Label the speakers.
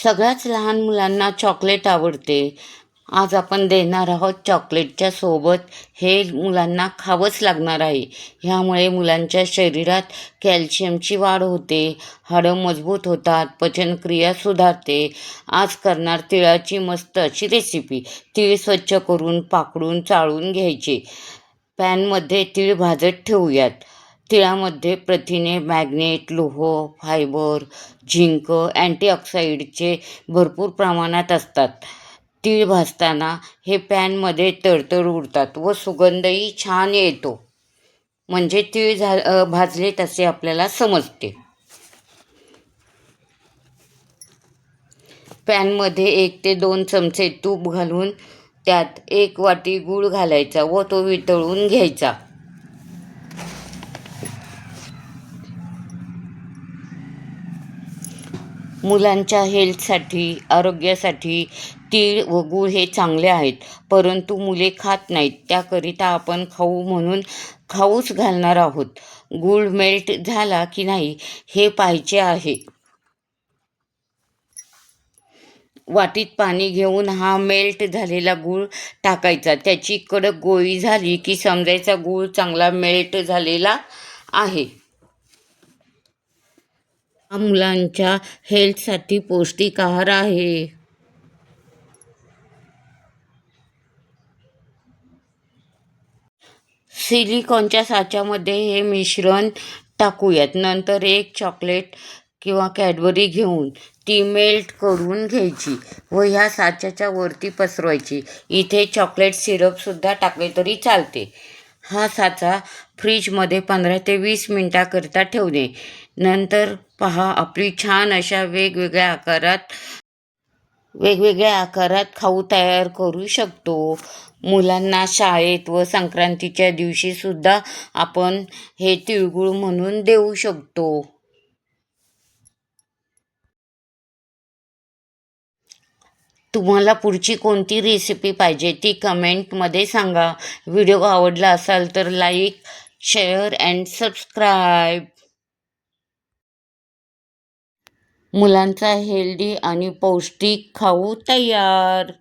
Speaker 1: सगळ्याच लहान मुलांना चॉकलेट आवडते. आज आपण देणार आहोत चॉकलेटच्या सोबत हे मुलांना खावंच लागणार आहे. ह्यामुळे मुलांच्या शरीरात कॅल्शियमची वाढ होते, हाडं मजबूत होतात, पचनक्रिया सुधारते. आज करणार तिळाची मस्त अशी रेसिपी. तीळ स्वच्छ करून पाकडून चाळून घ्यायचे. पॅनमध्ये तीळ भाजत ठेवूयात. तिळामध्ये प्रथिने, मॅग्नेट, लोह, फायबर, झिंक, अँटीऑक्सिडंटचे भरपूर प्रमाणात असतात. तीळ भाजताना हे पॅनमध्ये तडतड उडतात व सुगंधही छान येतो. म्हणजे तीळ भाजले तसे आपल्याला समजते. पॅनमध्ये 1 ते 2 चमचे तूप घालून त्यात 1 वाटी गूळ घालायचा व तो वितळून घ्यायचा. मुलांच्या हेल्थसाठी, आरोग्यासाठी तीळ व गूळ हे चांगले आहेत, परंतु मुले खात नाहीत. त्याकरिता आपण खाऊ म्हणून खाऊच घालणार आहोत. गूळ मेल्ट झाला की नाही हे पाहायचे आहे. वाटीत पाणी घेऊन हा मेल्ट झालेला गूळ टाकायचा. त्याची कडक गोळी झाली की समजायचा गूळ चांगला मेल्ट झालेला आहे. हा मुलांच्या हेल्थसाठी पौष्टिक आहार आहे. सिलिकॉनच्या साच्यामध्ये हे मिश्रण टाकूयात. नंतर 1 चॉकलेट किंवा कॅडबरी घेऊन ती मेल्ट करून घ्यायची व ह्या साच्याच्या वरती पसरवायची. इथे चॉकलेट सिरपसुद्धा टाकले तरी चालते. हा साचा फ्रीजमध्ये 15 ते 20 मिनिटाकरिता ठेवणे. नंतर पहा आपली छान अशा वेगवेगळ्या आकारात खाऊ तयार करू शकतो. मुलांना शाळेत व संक्रांतीच्या दिवशी सुद्धा आपण हे तिळगुळ म्हणून देऊ शकतो. तुम्हाला पुढची कोणती रेसिपी पाहिजे ती कमेंटमध्ये सांगा. व्हिडिओ आवडला असाल तर लाईक, शेअर अँड सबस्क्राईब. मुलांचा हेल्दी आणि पौष्टिक खाऊ तयार.